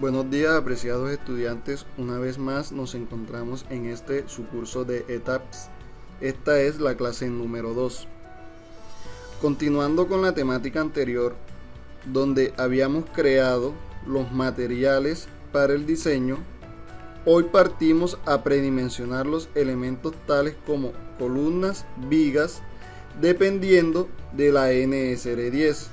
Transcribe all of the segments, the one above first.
Buenos días, apreciados estudiantes. Una vez más nos encontramos en su curso de ETAPS. Esta es la clase número 2. Continuando con la temática anterior, donde habíamos creado los materiales para el diseño, hoy partimos a predimensionar los elementos tales como columnas, vigas, dependiendo de la NSR 10.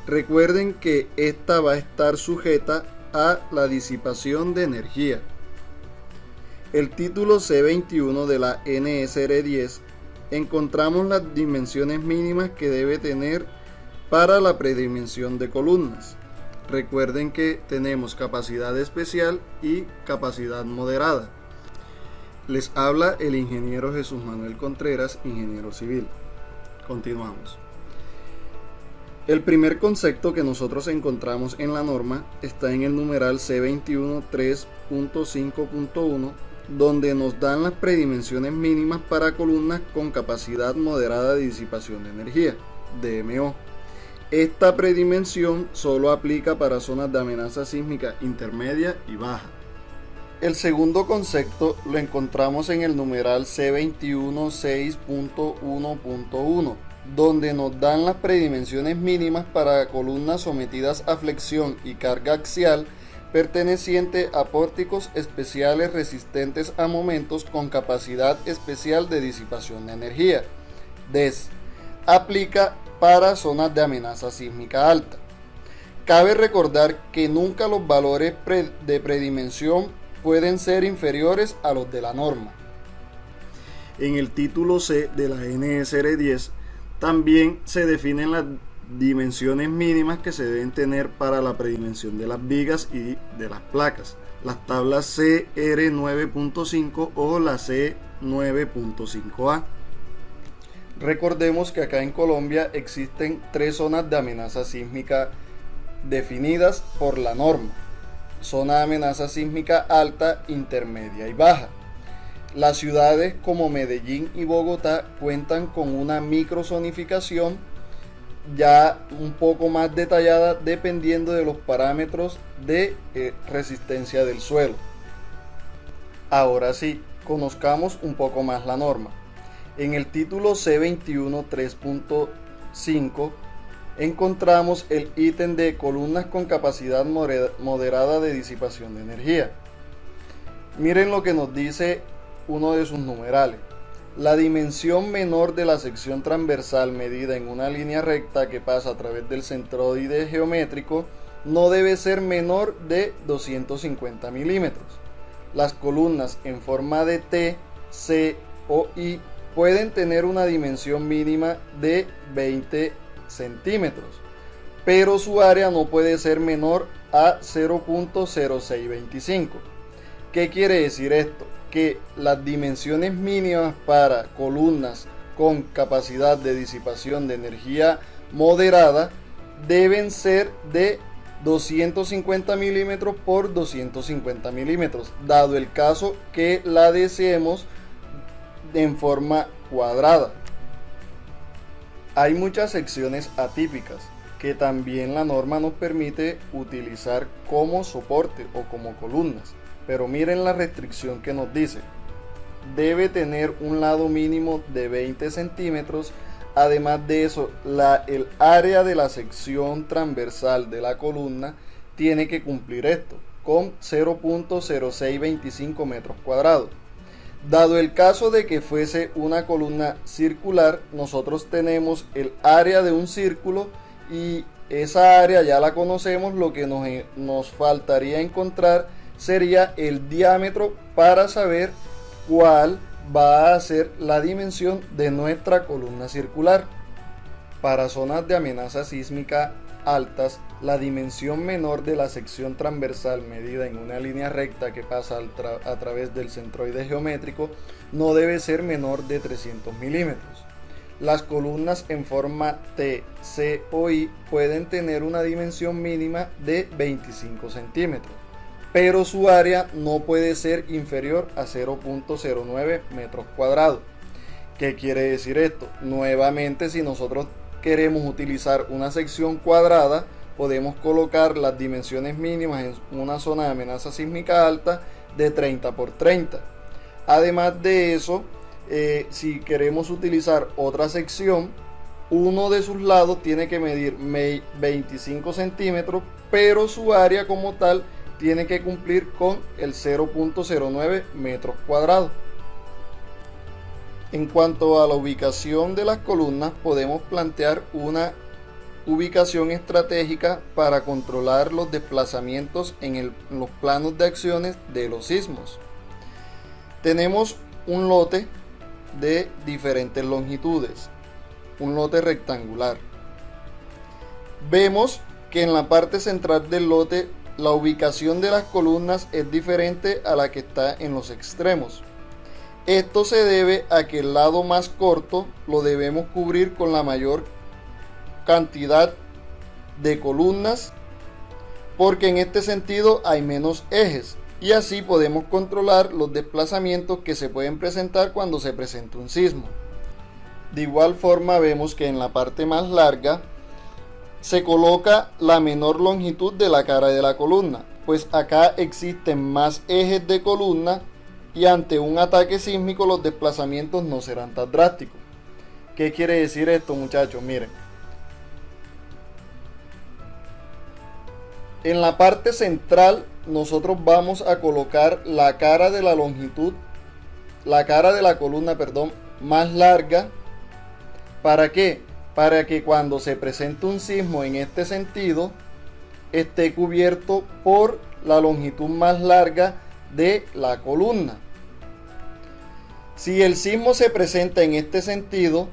Recuerden que esta va a estar sujeta a la disipación de energía. El título C21 de la NSR 10 encontramos las dimensiones mínimas que debe tener para la predimensión de columnas. Recuerden que tenemos capacidad especial y capacidad moderada. Les habla el ingeniero Jesús Manuel Contreras, ingeniero civil. Continuamos. El primer concepto que nosotros encontramos en la norma está en el numeral C21 3.5.1, donde nos dan las predimensiones mínimas para columnas con capacidad moderada de disipación de energía, DMO. Esta predimensión solo aplica para zonas de amenaza sísmica intermedia y baja. El segundo concepto lo encontramos en el numeral C21 6.1.1, donde nos dan las predimensiones mínimas para columnas sometidas a flexión y carga axial perteneciente a pórticos especiales resistentes a momentos con capacidad especial de disipación de energía. DES. Aplica para zonas de amenaza sísmica alta. Cabe recordar que nunca los valores de predimensión pueden ser inferiores a los de la norma. En el título C de la NSR 10 también se definen las dimensiones mínimas que se deben tener para la predimensión de las vigas y de las placas, las tablas CR 9.5 o la C 9.5A. Recordemos que acá en Colombia existen 3 zonas de amenaza sísmica definidas por la norma: zona de amenaza sísmica alta, intermedia y baja. Las ciudades como Medellín y Bogotá cuentan con una microzonificación ya un poco más detallada dependiendo de los parámetros de resistencia del suelo. Ahora sí, conozcamos un poco más la norma. En el título C21 3.5 encontramos el ítem de columnas con capacidad moderada de disipación de energía. Miren lo que nos dice uno de sus numerales. La dimensión menor de la sección transversal medida en una línea recta que pasa a través del centroide geométrico no debe ser menor de 250 milímetros. Las columnas en forma de T, C o I pueden tener una dimensión mínima de 20 centímetros, pero su área no puede ser menor a 0.0625. ¿Qué quiere decir esto? Que las dimensiones mínimas para columnas con capacidad de disipación de energía moderada deben ser de 250 milímetros por 250 milímetros, dado el caso que la deseemos en forma cuadrada. Hay muchas secciones atípicas que también la norma nos permite utilizar como soporte o como columnas. Pero miren la restricción que nos dice: debe tener un lado mínimo de 20 centímetros. Además de eso, el área de la sección transversal de la columna tiene que cumplir esto, con 0.0625 metros cuadrados. Dado el caso de que fuese una columna circular, nosotros tenemos el área de un círculo y esa área ya la conocemos. Lo que nos faltaría encontrar sería el diámetro para saber cuál va a ser la dimensión de nuestra columna circular. Para zonas de amenaza sísmica altas, la dimensión menor de la sección transversal medida en una línea recta que pasa a través del centroide geométrico no debe ser menor de 300 milímetros. Las columnas en forma T, C o I pueden tener una dimensión mínima de 25 centímetros. Pero su área no puede ser inferior a 0.09 metros cuadrados. ¿Qué quiere decir esto? Nuevamente, si nosotros queremos utilizar una sección cuadrada, podemos colocar las dimensiones mínimas en una zona de amenaza sísmica alta de 30 por 30. Además de eso, si queremos utilizar otra sección, uno de sus lados tiene que medir 25 centímetros, pero su área como tal tiene que cumplir con el 0.09 metros cuadrados. En cuanto a la ubicación de las columnas, podemos plantear una ubicación estratégica para controlar los desplazamientos en los planos de acciones de los sismos. Tenemos un lote de diferentes longitudes, un lote rectangular. Vemos que en la parte central del lote la ubicación de las columnas es diferente a la que está en los extremos. Esto se debe a que el lado más corto lo debemos cubrir con la mayor cantidad de columnas, porque en este sentido hay menos ejes y así podemos controlar los desplazamientos que se pueden presentar cuando se presenta un sismo. De igual forma vemos que en la parte más larga se coloca la menor longitud de la cara de la columna, pues acá existen más ejes de columna y ante un ataque sísmico los desplazamientos no serán tan drásticos. ¿Qué quiere decir esto, muchachos? Miren, en la parte central nosotros vamos a colocar la cara de la longitud, la cara de la columna, perdón, más larga. ¿Para qué? Para que cuando se presente un sismo en este sentido esté cubierto por la longitud más larga de la columna. Si el sismo se presenta en este sentido,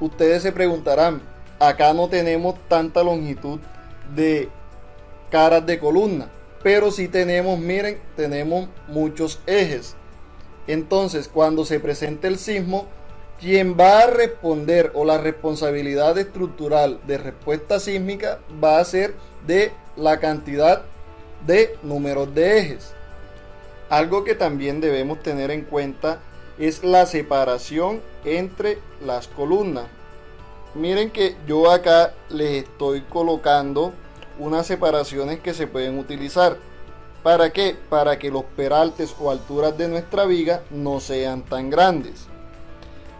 ustedes se preguntarán, acá no tenemos tanta longitud de caras de columna, pero sí tenemos, miren, tenemos muchos ejes. Entonces, cuando se presente el sismo, quien va a responder o la responsabilidad estructural de respuesta sísmica va a ser de la cantidad de números de ejes. Algo que también debemos tener en cuenta es la separación entre las columnas. Miren que yo acá les estoy colocando unas separaciones que se pueden utilizar. ¿Para qué? Para que los peraltes o alturas de nuestra viga no sean tan grandes.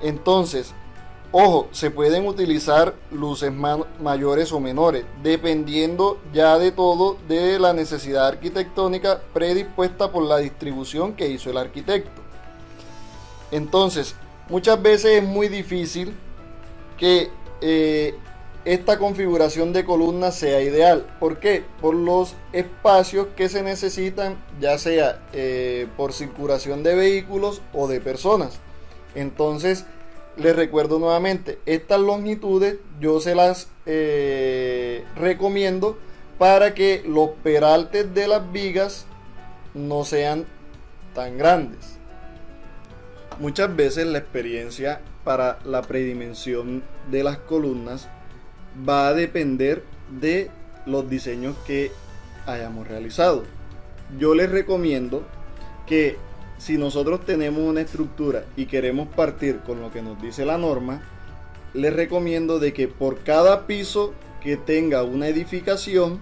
Entonces, ojo, se pueden utilizar luces mayores o menores, dependiendo ya de todo de la necesidad arquitectónica predispuesta por la distribución que hizo el arquitecto. Entonces, muchas veces es muy difícil que esta configuración de columnas sea ideal. ¿Por qué? Por los espacios que se necesitan, ya sea por circulación de vehículos o de personas. Entonces, les recuerdo nuevamente, estas longitudes yo se las recomiendo para que los peraltes de las vigas no sean tan grandes. Muchas veces la experiencia para la predimensión de las columnas va a depender de los diseños que hayamos realizado. Yo les recomiendo que si nosotros tenemos una estructura y queremos partir con lo que nos dice la norma, les recomiendo de que por cada piso que tenga una edificación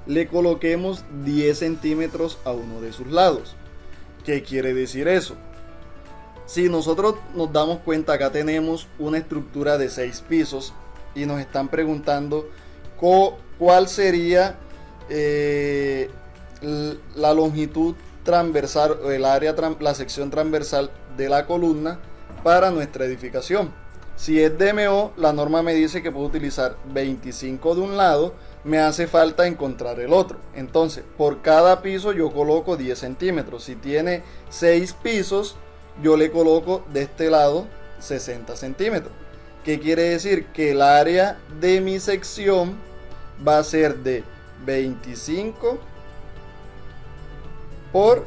le coloquemos 10 centímetros a uno de sus lados. ¿Qué quiere decir eso? Si nosotros nos damos cuenta, acá tenemos una estructura de 6 pisos y nos están preguntando cuál sería la longitud transversal o el área, la sección transversal de la columna para nuestra edificación. Si es DMO, la norma me dice que puedo utilizar 25 de un lado, me hace falta encontrar el otro. Entonces, por cada piso yo coloco 10 centímetros. Si tiene 6 pisos, yo le coloco de este lado 60 centímetros. ¿Qué quiere decir? Que el área de mi sección va a ser de 25 por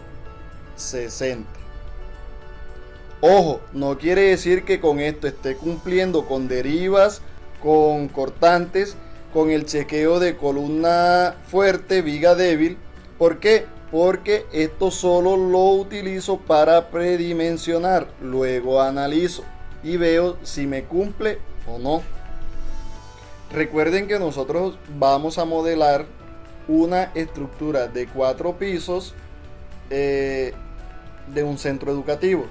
60. Ojo, no quiere decir que con esto esté cumpliendo con derivas, con cortantes, con el chequeo de columna fuerte, viga débil. ¿Por qué? Porque esto solo lo utilizo para predimensionar. Luego analizo y veo si me cumple o no. Recuerden que nosotros vamos a modelar una estructura de 4 pisos de un centro educativo.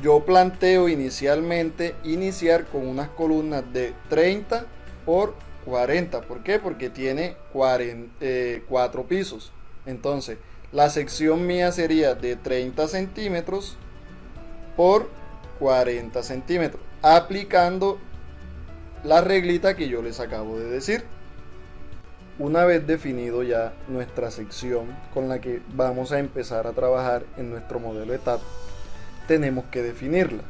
Yo planteo inicialmente iniciar con unas columnas de 30 por 40. ¿Por qué? Porque tiene 4 pisos. Entonces, la sección mía sería de 30 centímetros por 40 centímetros, aplicando la reglita que yo les acabo de decir. Una vez definido ya nuestra sección con la que vamos a empezar a trabajar en nuestro modelo ETAP, tenemos que definirla.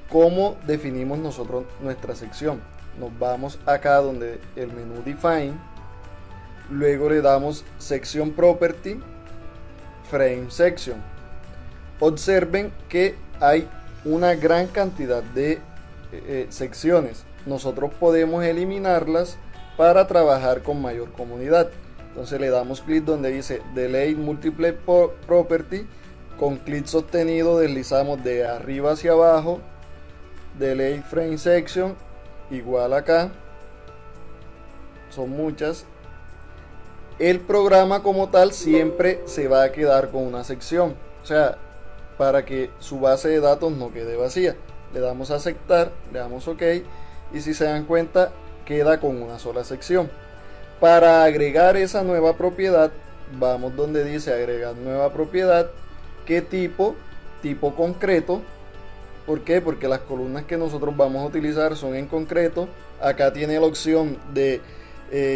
¿Cómo definimos nosotros nuestra sección? Nos vamos acá donde el menú Define, luego le damos Section Property, Frame Section. Observen que hay una gran cantidad de secciones. Nosotros podemos eliminarlas para trabajar con mayor comodidad. Entonces le damos clic donde dice Delete Multiple Property. Con clic sostenido deslizamos de arriba hacia abajo. Delete Frame Section. Igual acá. Son muchas. El programa como tal siempre se va a quedar con una sección. O sea, para que su base de datos no quede vacía. Le damos a aceptar, le damos OK. Y si se dan cuenta, queda con una sola sección. Para agregar esa nueva propiedad, vamos donde dice agregar nueva propiedad. ¿Qué tipo? Tipo concreto. ¿Por qué? Porque las columnas que nosotros vamos a utilizar son en concreto. Acá tiene la opción de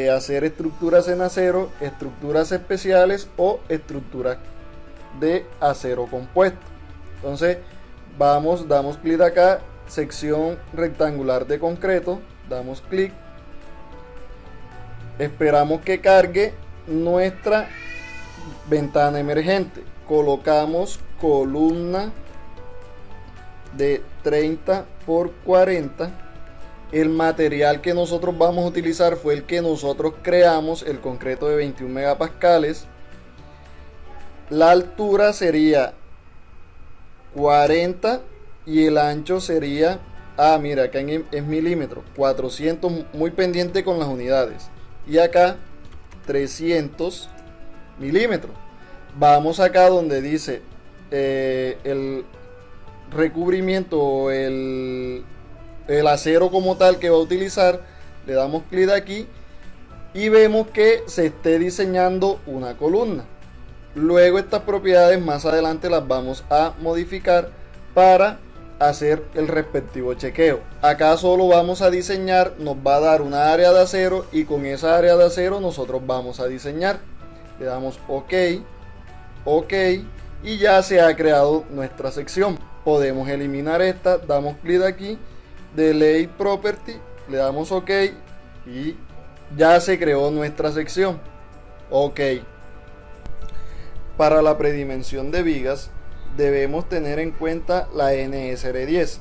hacer estructuras en acero, estructuras especiales o estructuras de acero compuesto. Entonces damos clic acá, sección rectangular de concreto, damos clic, esperamos que cargue nuestra ventana emergente, colocamos columna de 30 por 40. El material que nosotros vamos a utilizar fue el que nosotros creamos, el concreto de 21 megapascales. La altura sería 40 y el ancho sería, mira, acá es milímetros, 400, muy pendiente con las unidades. Y acá 300 milímetros. Vamos acá donde dice el recubrimiento o el acero como tal que va a utilizar. Le damos clic aquí y vemos que se esté diseñando una columna. Luego estas propiedades más adelante las vamos a modificar para hacer el respectivo chequeo. Acá solo vamos a diseñar, nos va a dar una área de acero y con esa área de acero nosotros vamos a diseñar. Le damos OK, OK y ya se ha creado nuestra sección. Podemos eliminar esta, damos clic aquí, Delete Property, le damos OK y ya se creó nuestra sección. OK. Para la predimensión de vigas debemos tener en cuenta la NSR10.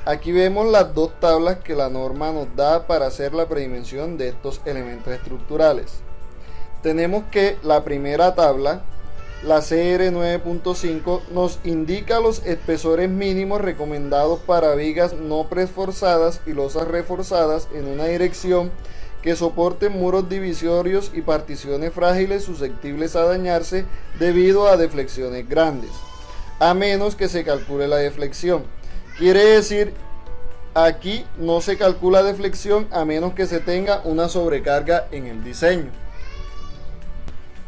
Aquí vemos las dos tablas que la norma nos da para hacer la predimensión de estos elementos estructurales. Tenemos que la primera tabla, la CR 9.5, nos indica los espesores mínimos recomendados para vigas no preforzadas y losas reforzadas en una dirección que soporten muros divisorios y particiones frágiles susceptibles a dañarse debido a deflexiones grandes, a menos que se calcule la deflexión. Quiere decir, aquí no se calcula deflexión a menos que se tenga una sobrecarga en el diseño.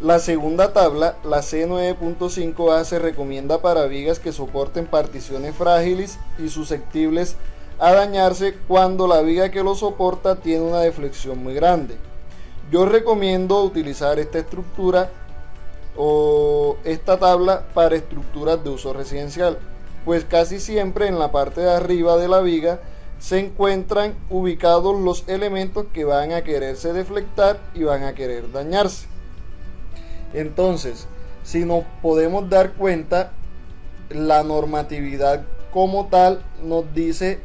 La segunda tabla, la C9.5A, se recomienda para vigas que soporten particiones frágiles y susceptibles a dañarse cuando la viga que lo soporta tiene una deflexión muy grande. Yo recomiendo utilizar esta estructura o esta tabla para estructuras de uso residencial, pues casi siempre en la parte de arriba de la viga se encuentran ubicados los elementos que van a quererse deflectar y van a querer dañarse. Entonces, si nos podemos dar cuenta, la normatividad como tal nos dice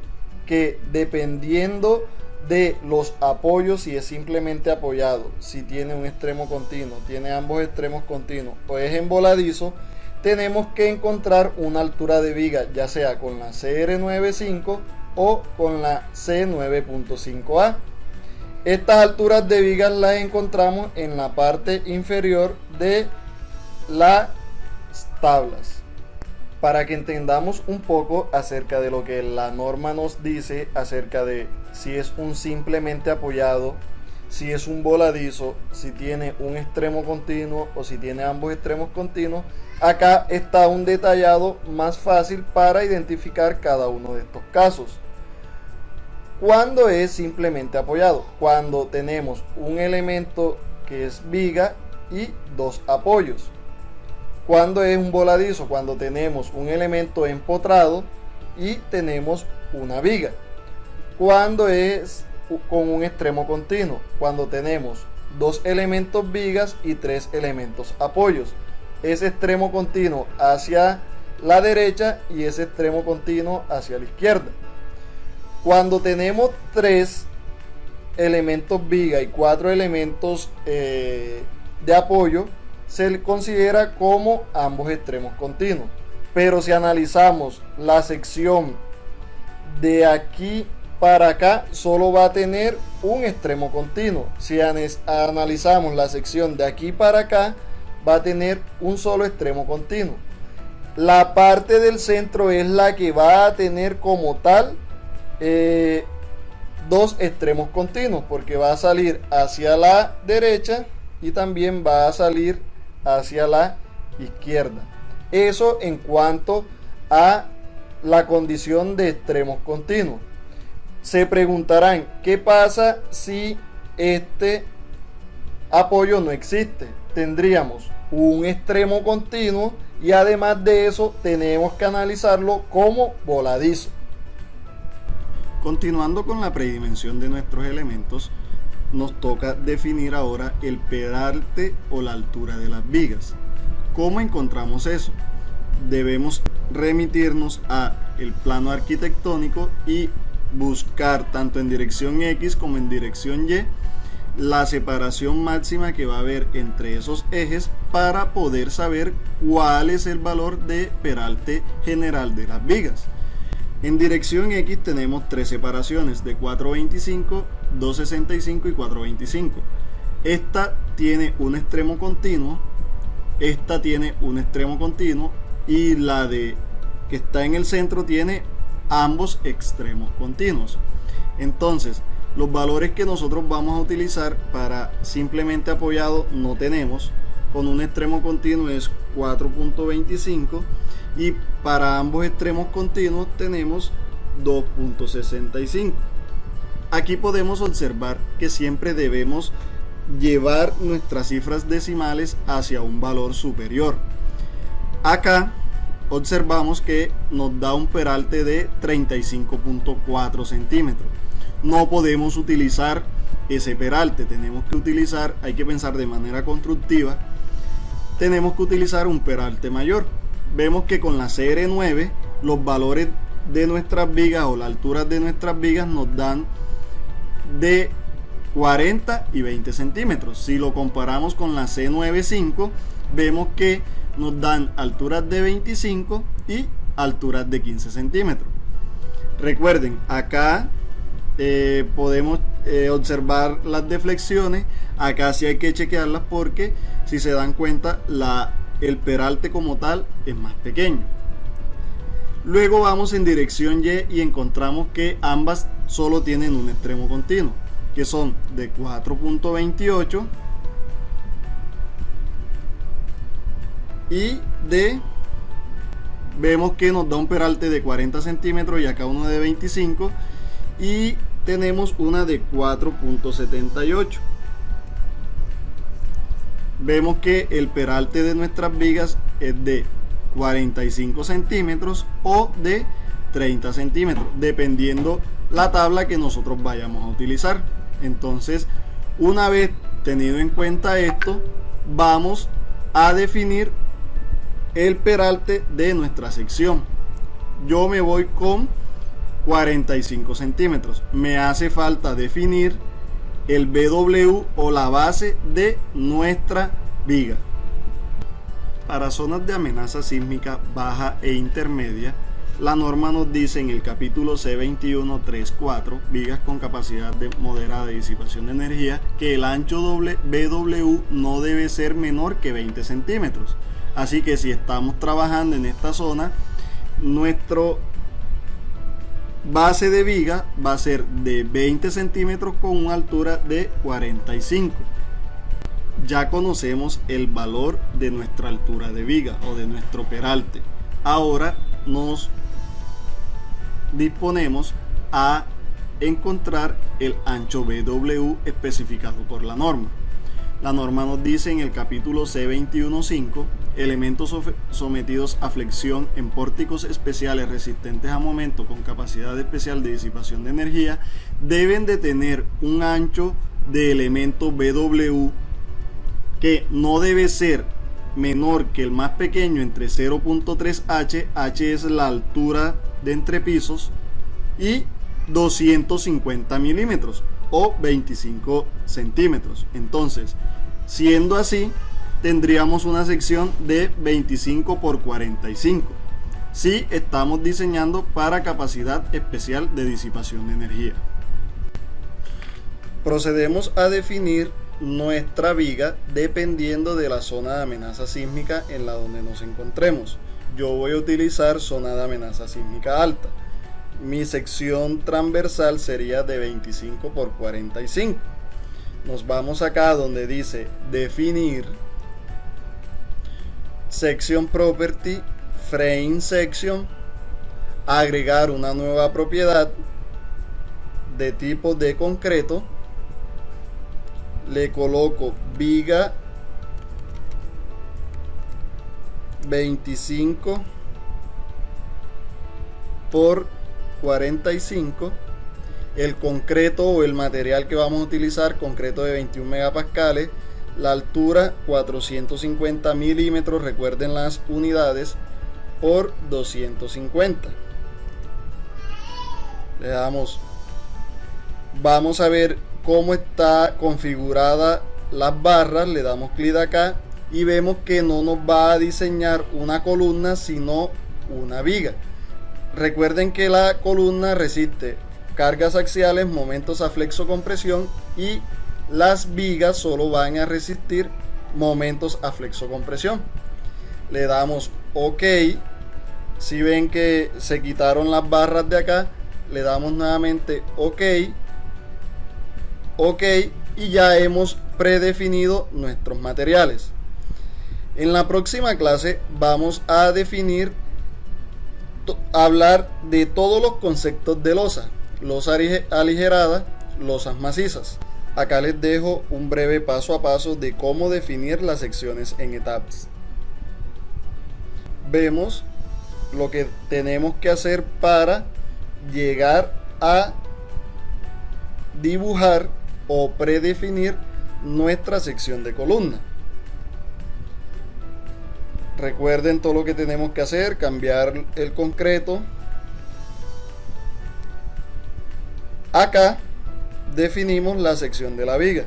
que dependiendo de los apoyos, si es simplemente apoyado, si tiene un extremo continuo, tiene ambos extremos continuos o es en voladizo, tenemos que encontrar una altura de viga, ya sea con la CR95 o con la C9.5A. Estas alturas de vigas las encontramos en la parte inferior de las tablas. Para que entendamos un poco acerca de lo que la norma nos dice acerca de si es un simplemente apoyado, si es un voladizo, si tiene un extremo continuo o si tiene ambos extremos continuos, acá está un detallado más fácil para identificar cada uno de estos casos. ¿Cuándo es simplemente apoyado? Cuando tenemos un elemento que es viga y dos apoyos. ¿Cuándo es un voladizo? Cuando tenemos un elemento empotrado y tenemos una viga. ¿Cuándo es con un extremo continuo? Cuando tenemos dos elementos vigas y tres elementos apoyos. Ese extremo continuo hacia la derecha y ese extremo continuo hacia la izquierda. Cuando tenemos tres elementos viga y cuatro elementos de apoyo, se le considera como ambos extremos continuos. Pero si analizamos la sección de aquí para acá, solo va a tener un extremo continuo. Si analizamos la sección de aquí para acá, va a tener un solo extremo continuo. La parte del centro es la que va a tener como tal dos extremos continuos, porque va a salir hacia la derecha y también va a salir hacia la izquierda. Eso en cuanto a la condición de extremos continuos. Se preguntarán, ¿qué pasa si este apoyo no existe? Tendríamos un extremo continuo y además de eso tenemos que analizarlo como voladizo. Continuando con la predimensión de nuestros elementos, nos toca definir ahora el peralte o la altura de las vigas. ¿Cómo encontramos eso? Debemos remitirnos a el plano arquitectónico y buscar tanto en dirección X como en dirección Y la separación máxima que va a haber entre esos ejes para poder saber cuál es el valor de peralte general de las vigas. En dirección X tenemos tres separaciones de 4.25, 2.65 y 4.25. Esta tiene un extremo continuo, esta tiene un extremo continuo y la de que está en el centro tiene ambos extremos continuos. Entonces, los valores que nosotros vamos a utilizar para simplemente apoyado no tenemos. Con un extremo continuo es 4.25 y para ambos extremos continuos tenemos 2.65. Aquí podemos observar que siempre debemos llevar nuestras cifras decimales hacia un valor superior. Acá observamos que nos da un peralte de 35.4 centímetros. No podemos utilizar ese peralte, tenemos que utilizar, hay que pensar de manera constructiva, tenemos que utilizar un peralte mayor. Vemos que con la CR9 los valores de nuestras vigas o las alturas de nuestras vigas nos dan de 40 y 20 centímetros. Si lo comparamos con la C95, vemos que nos dan alturas de 25 y alturas de 15 centímetros. Recuerden, acá podemos observar las deflexiones. Acá sí hay que chequearlas porque si se dan cuenta el peralte como tal es más pequeño. Luego vamos en dirección Y y encontramos que ambas solo tienen un extremo continuo, que son de 4.28 y vemos que nos da un peralte de 40 centímetros y acá uno de 25 y tenemos una de 4.78. Vemos que el peralte de nuestras vigas es de 45 centímetros o de 30 centímetros, dependiendo la tabla que nosotros vayamos a utilizar. Entonces, una vez tenido en cuenta esto, vamos a definir el peralte de nuestra sección. Yo me voy con 45 centímetros. Me hace falta definir el BW o la base de nuestra viga. Para zonas de amenaza sísmica baja e intermedia, La norma nos dice en el capítulo C21.3.4, vigas con capacidad moderada de disipación de energía, que el ancho BW no debe ser menor que 20 centímetros. Así que si estamos trabajando en esta zona, nuestro base de viga va a ser de 20 centímetros con una altura de 45. Ya conocemos el valor de nuestra altura de viga o de nuestro peralte. Ahora nos disponemos a encontrar el ancho BW especificado por la norma. La norma nos dice en el capítulo C21.5, elementos sometidos a flexión en pórticos especiales resistentes a momento con capacidad especial de disipación de energía deben de tener un ancho de elemento BW que no debe ser menor que el más pequeño entre 0.3 h, h es la altura de entrepisos, y 250 milímetros o 25 centímetros. Entonces, siendo así, tendríamos una sección de 25 por 45 si estamos diseñando para capacidad especial de disipación de energía. Procedemos a definir nuestra viga dependiendo de la zona de amenaza sísmica en la donde nos encontremos. Yo voy a utilizar zona de amenaza sísmica alta. Mi sección transversal sería de 25 por 45. Nos vamos acá donde dice definir section property, frame section, agregar una nueva propiedad de tipo de concreto. Le coloco viga 25 por 45. El concreto o el material que vamos a utilizar, concreto de 21 megapascales. La altura 450 milímetros, recuerden las unidades, por 250. Le damos, vamos a ver cómo está configurada las barras. Le damos clic acá y vemos que no nos va a diseñar una columna sino una viga. Recuerden que la columna resiste cargas axiales, momentos a flexocompresión, y las vigas solo van a resistir momentos a flexocompresión. Le damos OK. Si ven que se quitaron las barras de acá, le damos nuevamente OK. OK, y ya hemos predefinido nuestros materiales. En la próxima clase vamos a definir, hablar de todos los conceptos de losa aligerada, losas macizas. Acá les dejo un breve paso a paso de cómo definir las secciones en etapas. Vemos lo que tenemos que hacer para llegar a dibujar o predefinir nuestra sección de columna. Recuerden todo lo que tenemos que hacer: cambiar el concreto. Acá definimos la sección de la viga.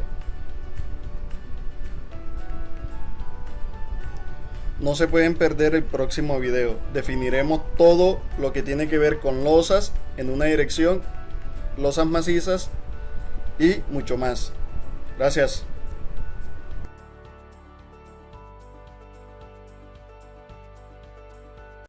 No se pueden perder el próximo video. Definiremos todo lo que tiene que ver con losas en una dirección, losas macizas y mucho más. Gracias.